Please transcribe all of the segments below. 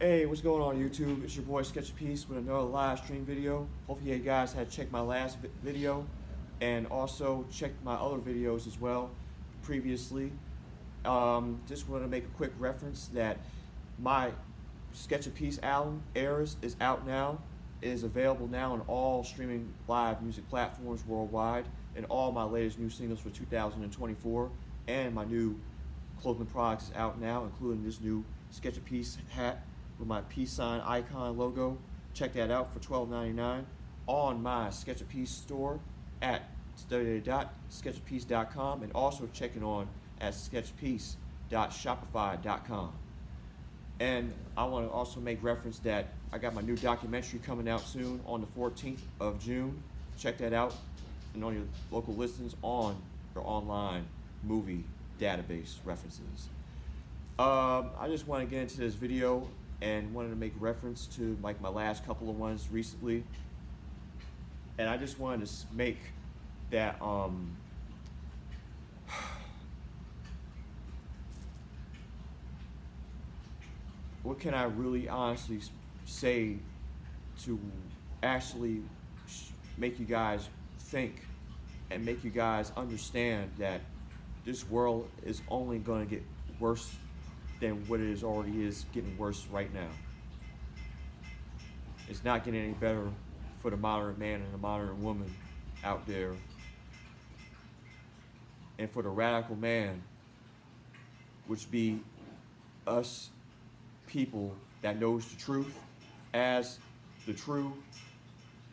Hey, what's going on YouTube? It's your boy Sketch Peace with another live stream video. Hopefully you guys had checked my last video and also checked my other videos as well previously. Just want to make a quick reference that my Sketch of Peace album, Eras, is out now. It is available now on all streaming live music platforms worldwide, and all my latest new singles for 2024 and my new clothing products is out now, including this new Sketch of Peace hat with my peace sign icon logo. Check that out for $12.99 on my Sketch of Peace store at www.sketchofpeace.com, and also check it on at sketchpeace.shopify.com. And I want to also make reference that I got my new documentary coming out soon on the 14th of June. Check that out and on your local listings on your online movie database references. I just want to get into this video and wanted to make reference to like my last couple of ones recently. And I just wanted to make that what can I really honestly say to actually make you guys think and make you guys understand that this world is only going to get worse than what it already is getting worse right now. It's not getting any better for the modern man and the modern woman out there. And for the radical man, which be us people that knows the truth, as the true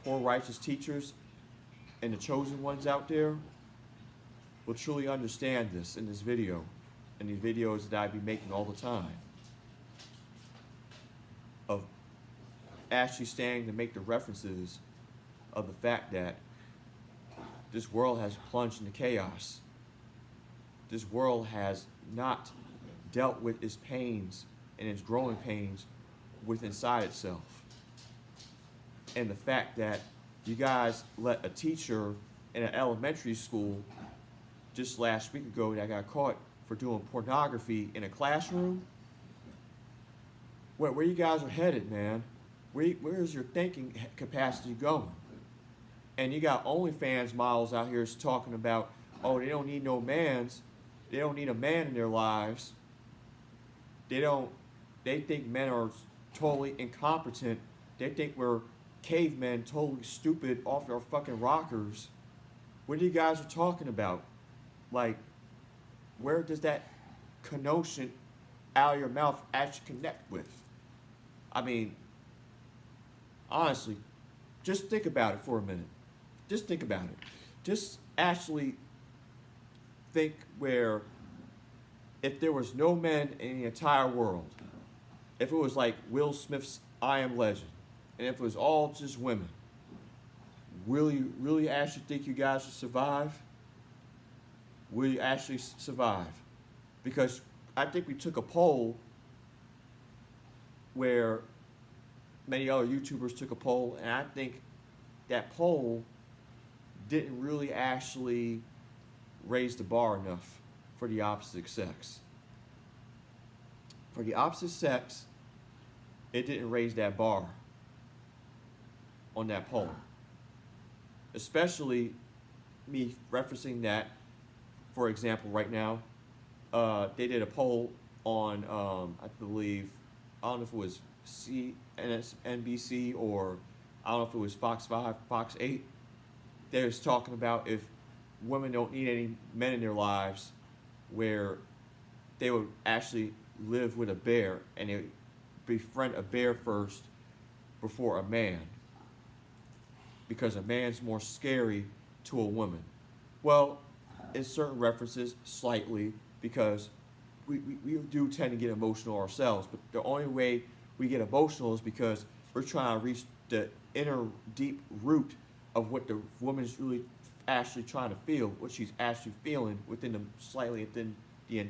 poor righteous teachers and the chosen ones out there, will truly understand this in this video and these videos that I be making all the time, of actually standing to make the references of the fact that this world has plunged into chaos. This world has not dealt with its pains and its growing pains within inside itself. And the fact that you guys let a teacher in an elementary school just last week ago that got caught for doing pornography in a classroom, where you guys are headed, man. Where is your thinking capacity going? And you got OnlyFans models out here talking about, oh, they don't need no mans. They don't need a man in their lives. They think men are totally incompetent. They think we're cavemen, totally stupid off our fucking rockers. What are you guys are talking about? Like, where does that connotation out of your mouth actually connect with? I mean, honestly, just think about it for a minute. Just think about it. Just actually think where if there was no men in the entire world, if it was like Will Smith's I Am Legend, and if it was all just women, really actually think you guys would survive? Will you actually survive? Because I think we took a poll where many other YouTubers took a poll, and I think that poll didn't really actually raise the bar enough for the opposite sex. For the opposite sex, it didn't raise that bar on that poll. Especially me referencing that, for example, right now, they did a poll on, I believe, I don't know if it was NBC or I don't know if it was Fox 5, Fox 8. They was talking about if women don't need any men in their lives, where they would actually live with a bear and they would befriend a bear first before a man, because a man's more scary to a woman. Well, in certain references, slightly, because we do tend to get emotional ourselves, but the only way we get emotional is because we're trying to reach the inner deep root of what the woman's really actually trying to feel, what she's actually feeling within the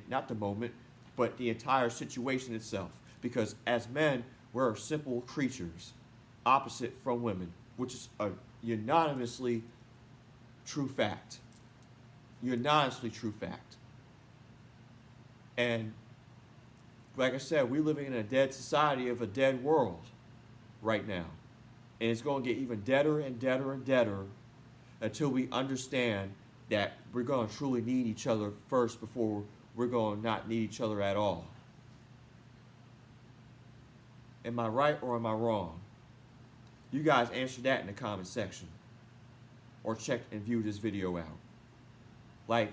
not the moment, but the entire situation itself. Because as men, we're simple creatures, opposite from women, which is a unanimously true fact. Unanimously true fact. And like I said, we're living in a dead society of a dead world right now. And it's going to get even deader and deader and deader until we understand that we're going to truly need each other first before we're going to not need each other at all. Am I right or am I wrong? You guys answer that in the comment section. Or check and view this video out. Like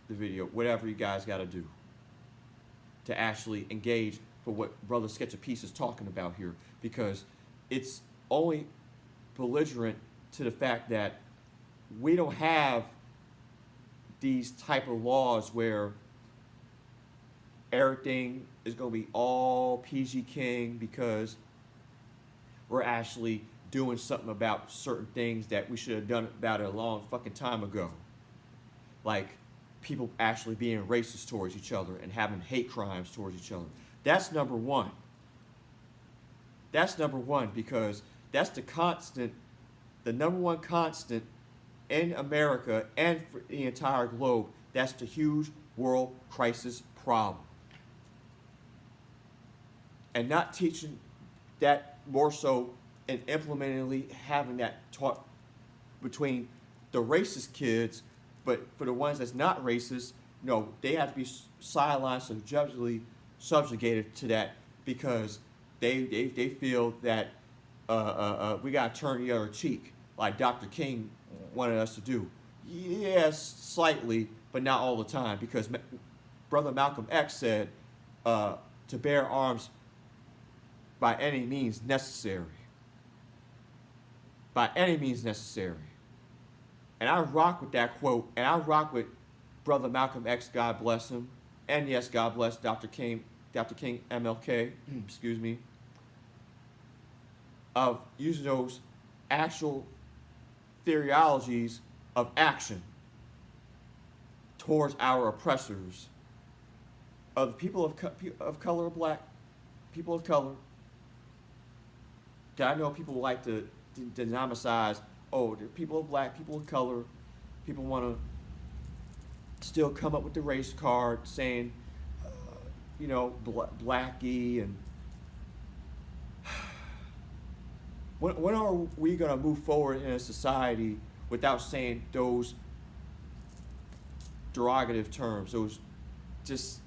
the video, whatever you guys got to do to actually engage for what Brother Sketch of Peace is talking about here. Because it's only belligerent to the fact that we don't have these type of laws where everything is going to be all PG King because we're actually doing something about certain things that we should have done about it a long fucking time ago. Like people actually being racist towards each other and having hate crimes towards each other. That's number one. That's number one because that's the number one constant in America and for the entire globe. That's the huge world crisis problem. And not teaching that more so and implementingly having that taught between the racist kids, but for the ones that's not racist, no, they have to be sidelined, subjugated to that because they feel that we got to turn the other cheek, like Dr. King wanted us to do. Yes, slightly, but not all the time, because Brother Malcolm X said to bear arms by any means necessary. By any means necessary. And I rock with that quote, and I rock with Brother Malcolm X, God bless him, and yes, God bless Dr. King MLK, excuse me, of using those actual theologies of action towards our oppressors, of people of color, black people of color. I know people like to denominalize, oh, the people of black, people of color, people want to still come up with the race card saying, blackie, and when are we going to move forward in a society without saying those derogative terms, those just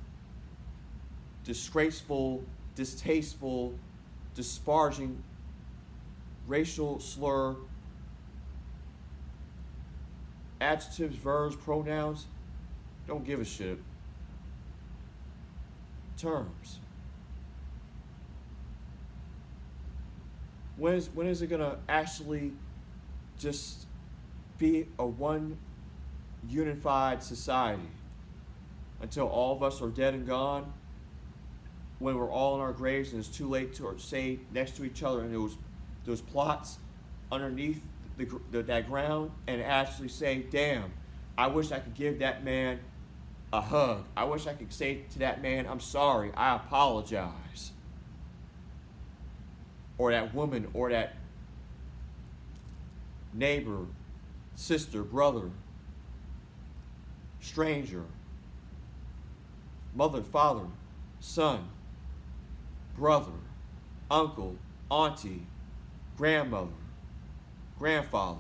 disgraceful, distasteful, disparaging, racial slur, adjectives, verbs, pronouns, don't give a shit. Terms. When is it gonna actually just be a one unified society? Until all of us are dead and gone? When we're all in our graves and it's too late to say next to each other in those plots underneath that ground and actually say, damn, I wish I could give that man a hug. I wish I could say to that man, I'm sorry, I apologize. Or that woman, or that neighbor, sister, brother, stranger, mother, father, son, brother, uncle, auntie, grandmother, grandfather,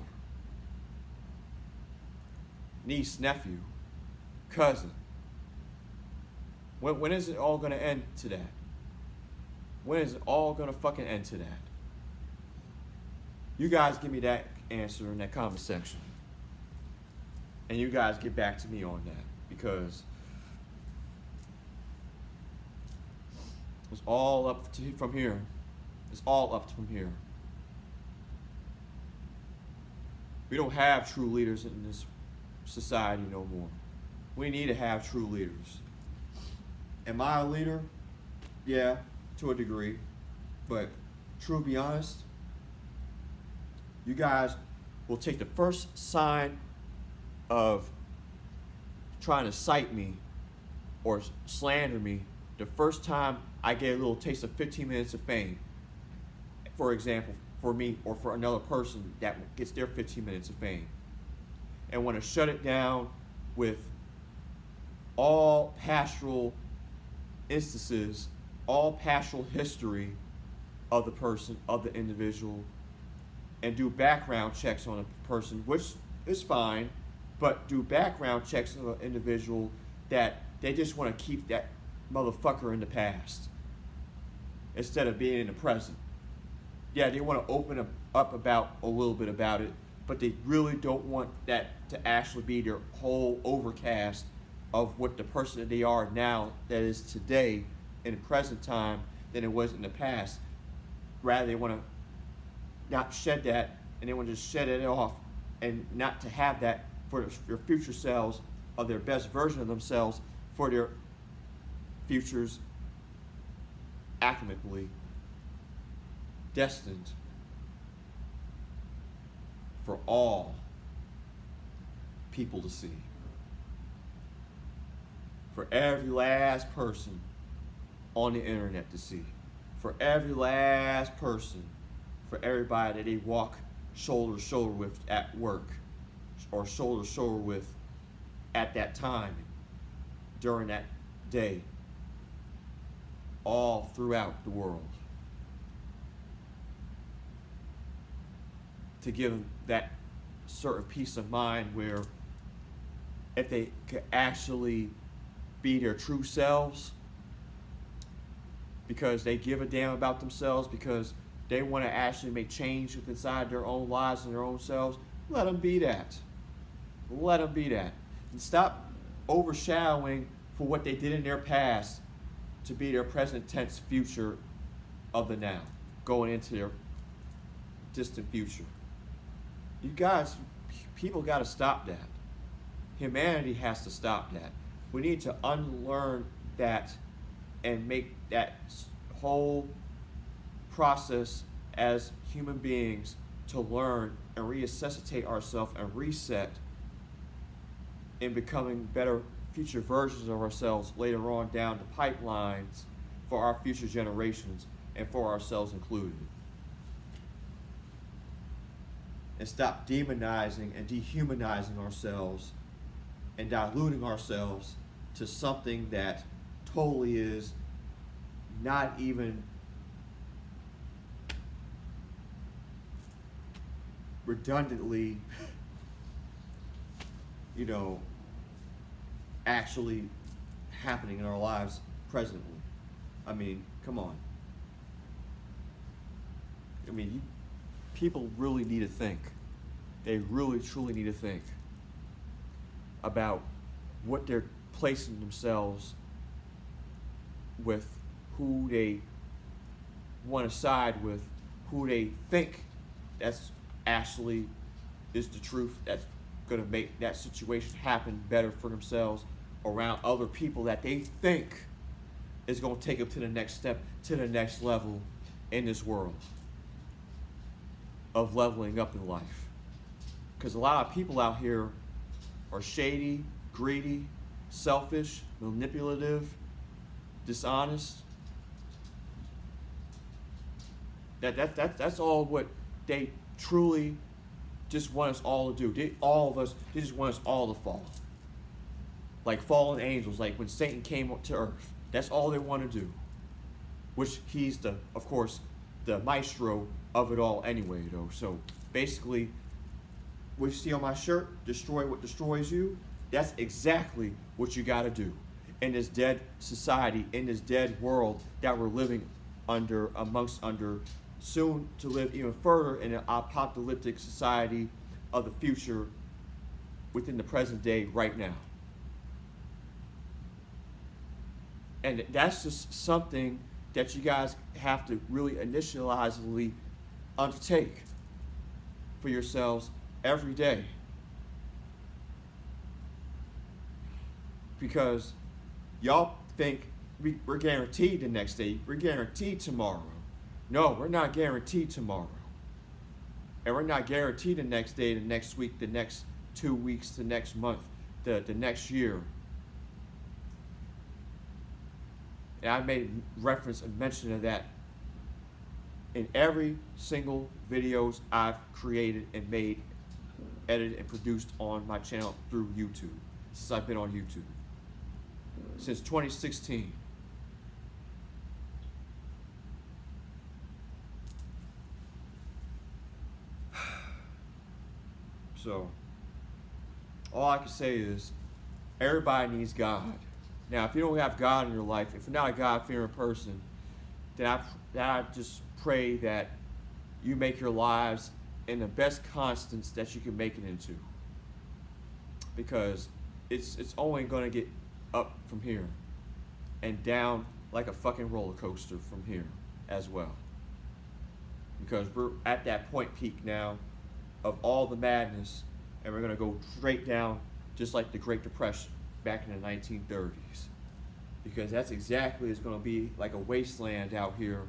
niece, nephew, cousin. When is it all going to end to that? When is it all going to fucking end to that? You guys give me that answer in that comment section. And you guys get back to me on that. Because it's all up from here. It's all up from here. We don't have true leaders in this society no more. We need to have true leaders. Am I a leader? Yeah, to a degree. But to be honest, you guys will take the first sign of trying to cite me or slander me the first time I get a little taste of 15 minutes of fame. For example, for me or for another person that gets their 15 minutes of fame. And want to shut it down with all pastoral instances all partial history of the person, of the individual, and do background checks on a person, which is fine, but do background checks on an individual that they just want to keep that motherfucker in the past instead of being in the present. Yeah, they want to open up about a little bit about it, but they really don't want that to actually be their whole overcast of what the person that they are now, that is today, in the present time, than it was in the past. Rather, they want to not shed that, and they want to just shed it off, and not to have that for their future selves, of their best version of themselves, for their futures academically destined for all people to see. For every last person on the internet to see. For every last person, for everybody that they walk shoulder to shoulder with at work, or shoulder to shoulder with at that time, during that day, all throughout the world. To give them that certain peace of mind where if they could actually be their true selves, because they give a damn about themselves, because they want to actually make change inside their own lives and their own selves, let them be that. Let them be that. And stop overshadowing for what they did in their past to be their present tense future of the now, going into their distant future. You guys, people got to stop that. Humanity has to stop that. We need to unlearn that and make that whole process as human beings to learn and resuscitate ourselves and reset in becoming better future versions of ourselves later on down the pipelines for our future generations and for ourselves included. And stop demonizing and dehumanizing ourselves and diluting ourselves to something that totally is not even redundantly, actually happening in our lives presently. I mean, come on. People really need to think. They really, truly need to think about what they're placing themselves with, who they want to side with, who they think that's actually is the truth, that's going to make that situation happen better for themselves around other people that they think is going to take them to the next step, to the next level in this world of leveling up in life. Because a lot of people out here are shady, greedy, selfish, manipulative, dishonest. That's all what they truly just want us all to do. They just want us all to fall. Like fallen angels, like when Satan came to earth. That's all they want to do. Which he's of course, the maestro of it all anyway, though. So basically, what you see on my shirt, destroy what destroys you, that's exactly what you got to do in this dead society, in this dead world that we're living under, soon to live even further in an apocalyptic society of the future within the present day right now. And that's just something that you guys have to really initializingly undertake for yourselves every day. Because y'all think we're guaranteed the next day, we're guaranteed tomorrow. No, we're not guaranteed tomorrow. And we're not guaranteed the next day, the next week, the next 2 weeks, the next month, the next year. And I made reference and mention of that in every single videos I've created and made, edited and produced on my channel through YouTube, since I've been on YouTube. Since 2016. So, all I can say is, everybody needs God. Now, if you don't have God in your life, if you're not a God-fearing person, then I just pray that you make your lives in the best constants that you can make it into. Because it's only going to get up from here and down like a fucking roller coaster from here as well. Because we're at that point peak now of all the madness, and we're going to go straight down just like the Great Depression back in the 1930s. Because that's exactly, it's going to be like a wasteland out here.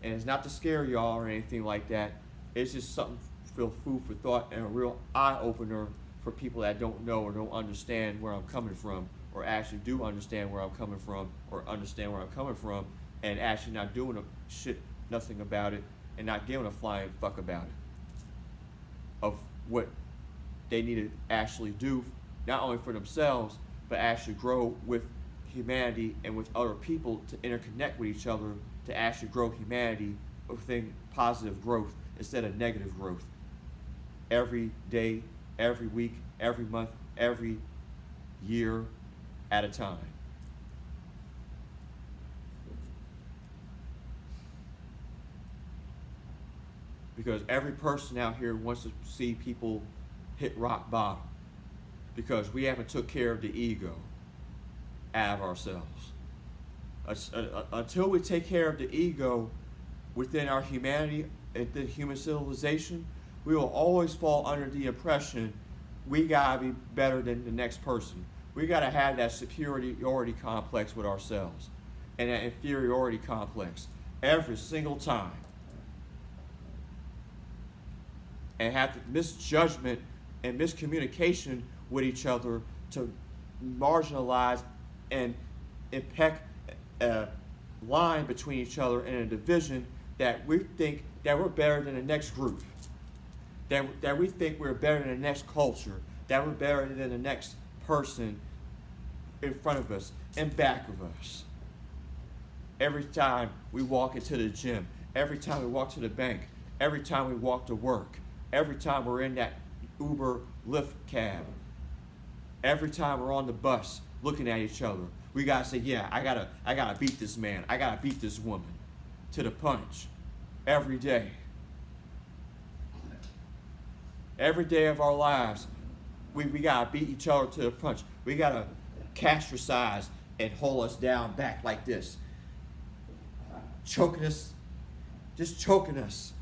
And it's not to scare y'all or anything like that. It's just something for food for thought and a real eye-opener for people that don't know or don't understand where I'm coming from, or actually do understand where I'm coming from, or understand where I'm coming from, and actually not doing nothing about it, and not giving a flying fuck about it. Of what they need to actually do, not only for themselves, but actually grow with humanity and with other people, to interconnect with each other, to actually grow humanity within positive growth instead of negative growth. Every day, every week, every month, every year at a time. Because every person out here wants to see people hit rock bottom. Because we haven't took care of the ego out of ourselves. Until we take care of the ego within our humanity and the human civilization, we will always fall under the impression we gotta be better than the next person. We gotta have that superiority complex with ourselves and that inferiority complex every single time. And have misjudgment and miscommunication with each other to marginalize and impect a line between each other and a division that we think that we're better than the next group, that we think we're better than the next culture, that we're better than the next person in front of us and back of us. Every time we walk into the gym, every time we walk to the bank, every time we walk to work, every time we're in that Uber Lyft cab, every time we're on the bus looking at each other, we gotta say, yeah, I gotta beat this man, I gotta beat this woman to the punch. Every day. Every day of our lives, we gotta beat each other to the punch. We gotta castricize and hold us down back like this. Choking us, just choking us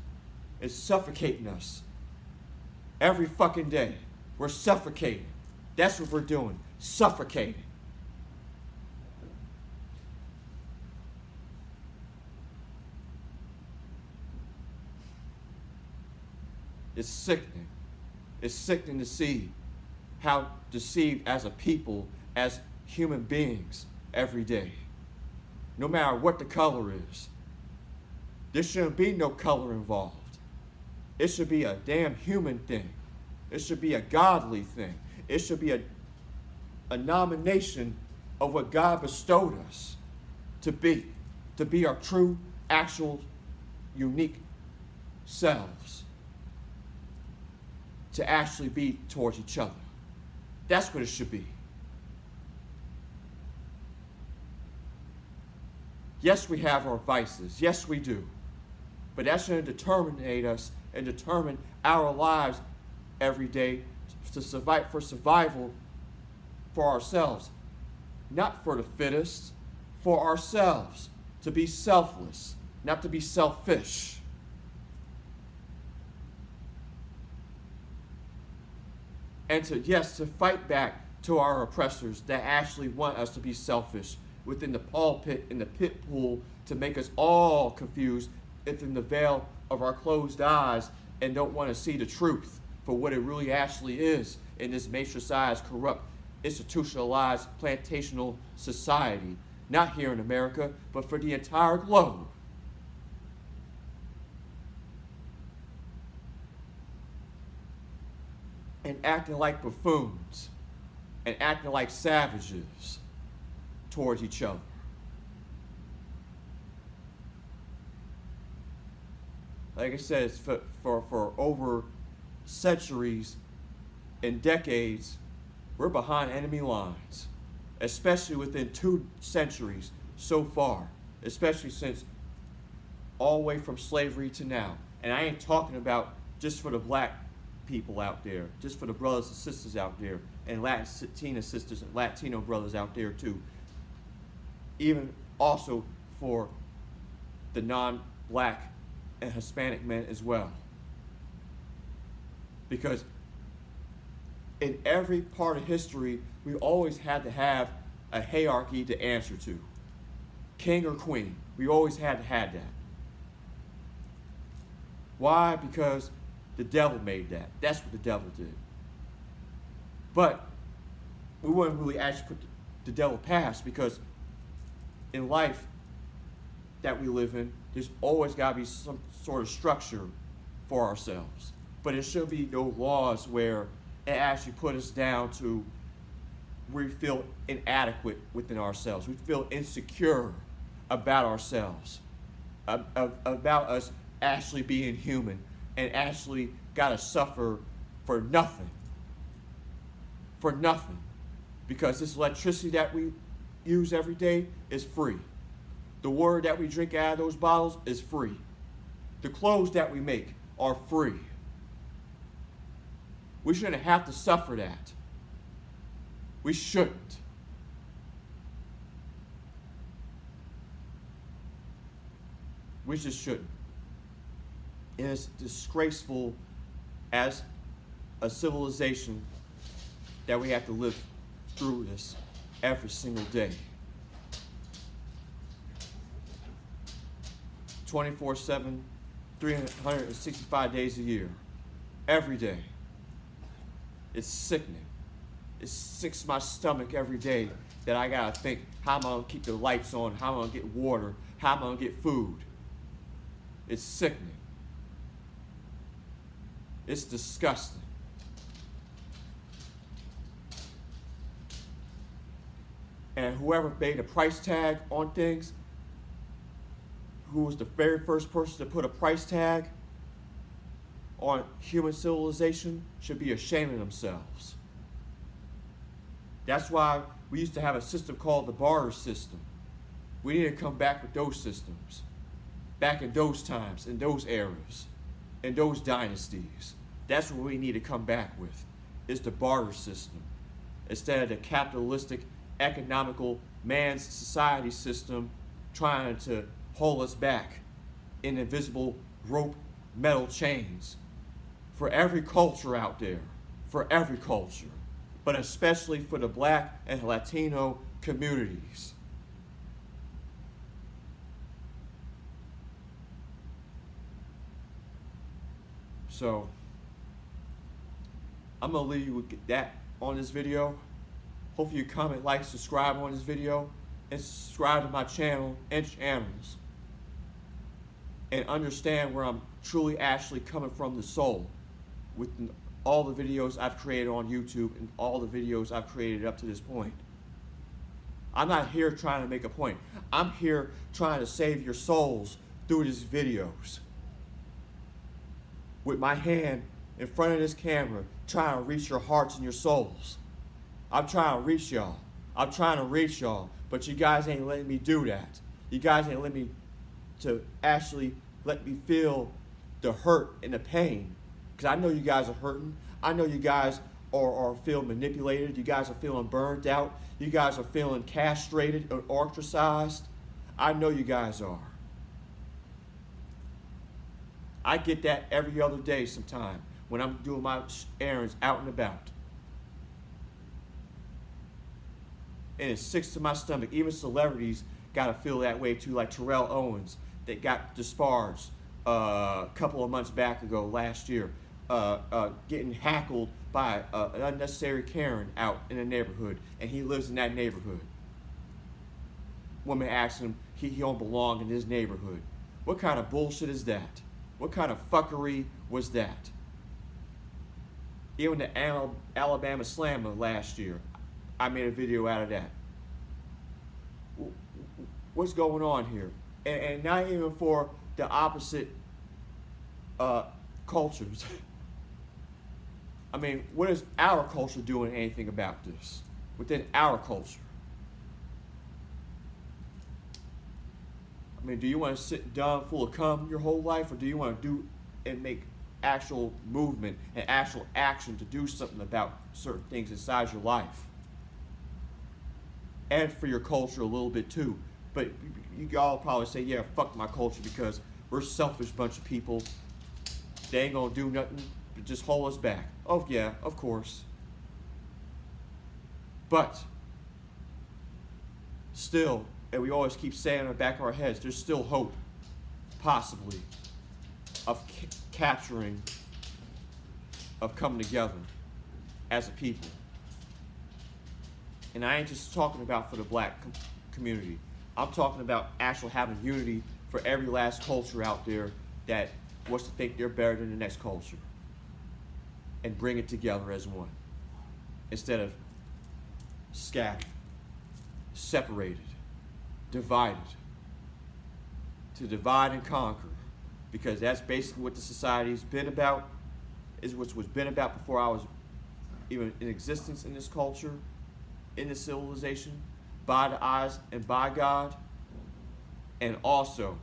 and suffocating us. Every fucking day, we're suffocating. That's what we're doing, suffocating. It's sickening. It's sickening to see how deceived as a people, as human beings, every day. No matter what the color is. There shouldn't be no color involved. It should be a damn human thing. It should be a godly thing. It should be a nomination of what God bestowed us to be our true, actual, unique selves. To actually be towards each other. That's what it should be. Yes, we have our vices. Yes, we do. But that shouldn't determine us and determine our lives every day to survive, for survival for ourselves. Not for the fittest, for ourselves. To be selfless, not to be selfish. And to fight back to our oppressors that actually want us to be selfish within the pulpit and the pit pool to make us all confused within the veil of our closed eyes and don't want to see the truth for what it really actually is in this matrixized, corrupt, institutionalized, plantational society, not here in America, but for the entire globe. And acting like buffoons and acting like savages towards each other. Like I said, for over centuries, in decades, we're behind enemy lines, especially within 2 centuries so far, especially since all the way from slavery to now. And I ain't talking about just for the black people out there, just for the brothers and sisters out there, and Latina sisters and Latino brothers out there too. Even also for the non-black and Hispanic men as well. Because in every part of history, we always had to have a hierarchy to answer to. King or queen, we always had to have that. Why? Because the devil made that. That's what the devil did. But we wouldn't really actually put the devil past, because in life that we live in, there's always got to be some sort of structure for ourselves. But there should be no laws where it actually put us down to we feel inadequate within ourselves. We feel insecure about ourselves, about us actually being human and actually got to suffer for nothing. For nothing. Because this electricity that we use every day is free. The water that we drink out of those bottles is free. The clothes that we make are free. We shouldn't have to suffer that. We shouldn't. We just shouldn't. And it's disgraceful as a civilization that we have to live through this every single day. 24/7, 365 days a year. Every day. It's sickening. It sicks my stomach every day that I gotta think, how am I gonna keep the lights on? How am I gonna get water? How am I gonna get food? It's sickening. It's disgusting. And whoever made a price tag on things, who was the very first person to put a price tag on human civilization, should be ashamed of themselves. That's why we used to have a system called the barter system. We need to come back with those systems. Back in those times, in those eras, in those dynasties. That's what we need to come back with, is the barter system. Instead of the capitalistic, economical, man's society system trying to hold us back in invisible rope metal chains. For every culture out there, for every culture, but especially for the black and Latino communities. So, I'm gonna leave you with that on this video. Hopefully you comment, like, subscribe on this video, and subscribe to my channel and channels. And understand where I'm truly actually coming from the soul with all the videos I've created on YouTube and all the videos I've created up to this point. I'm not here trying to make a point. I'm here trying to save your souls through these videos. With my hand in front of this camera, trying to reach your hearts and your souls. I'm trying to reach y'all. I'm trying to reach y'all, but you guys ain't letting me do that. You guys ain't letting me to actually let me feel the hurt and the pain. Because I know you guys are hurting. I know you guys are feeling manipulated. You guys are feeling burned out. You guys are feeling castrated or ostracized. I know you guys are. I get that every other day sometime when I'm doing my errands out and about. And it sticks to my stomach. Even celebrities got to feel that way too, like Terrell Owens that got disparaged a couple of months back ago, last year, getting hackled by an unnecessary Karen out in a neighborhood, and he lives in that neighborhood. Woman asked him he don't belong in his neighborhood. What kind of bullshit is that? What kind of fuckery was that? Even the Alabama Slammer last year, I made a video out of that. What's going on here? And not even for the opposite cultures. I mean, what is our culture doing anything about this? Within our culture? I mean, do you want to sit down full of cum your whole life, or do you want to do and make actual movement and actual action to do something about certain things inside your life? And for your culture a little bit too. But you all probably say, yeah, fuck my culture because we're a selfish bunch of people. They ain't gonna do nothing but just hold us back. Oh yeah, of course. But still, and we always keep saying in the back of our heads, there's still hope, possibly, of capturing, of coming together as a people. And I ain't just talking about for the black community. I'm talking about actually having unity for every last culture out there that wants to think they're better than the next culture. And bring it together as one. Instead of scattered, separated, divided. To divide and conquer. Because that's basically what the society's been about, is what was been about before I was even in existence in this culture, in this civilization, by the eyes and by God, and also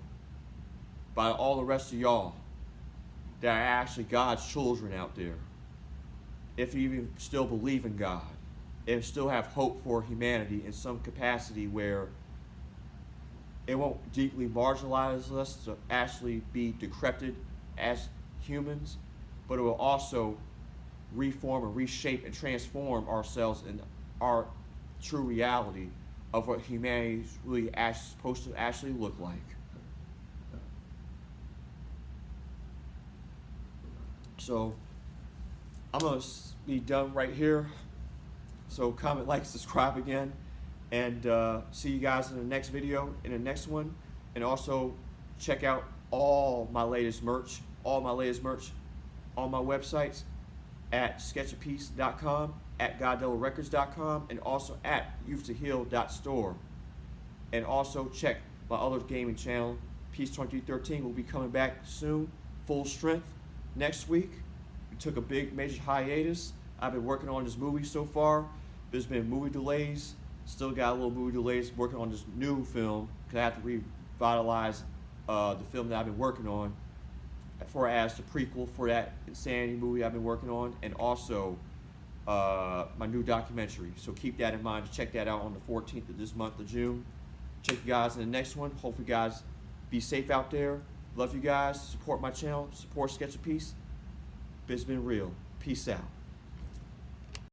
by all the rest of y'all that are actually God's children out there. If you even still believe in God, and still have hope for humanity in some capacity where it won't deeply marginalize us to actually be decrepit as humans, but it will also reform and reshape and transform ourselves in our true reality of what humanity is really supposed to actually look like. So I'm going to be done right here. So comment, like, subscribe again, and see you guys in the next video, in the next one. And also check out all my latest merch on my websites at sketchofpeace.com, at goddevillerecords.com, and also at youthtoheal.store. And also check my other gaming channel, Peaze 2313, will be coming back soon, full strength, next week. We took a big major hiatus. I've been working on this movie so far. There's been movie delays. Still got a little movie delays working on this new film because I have to revitalize the film that I've been working on as the prequel for that Insanity movie I've been working on, and also my new documentary. So keep that in mind. Check that out on the 14th of this month of June. Check you guys in the next one. Hopefully you guys be safe out there. Love you guys. Support my channel. Support Sketch of Peace. It's been real. Peace out.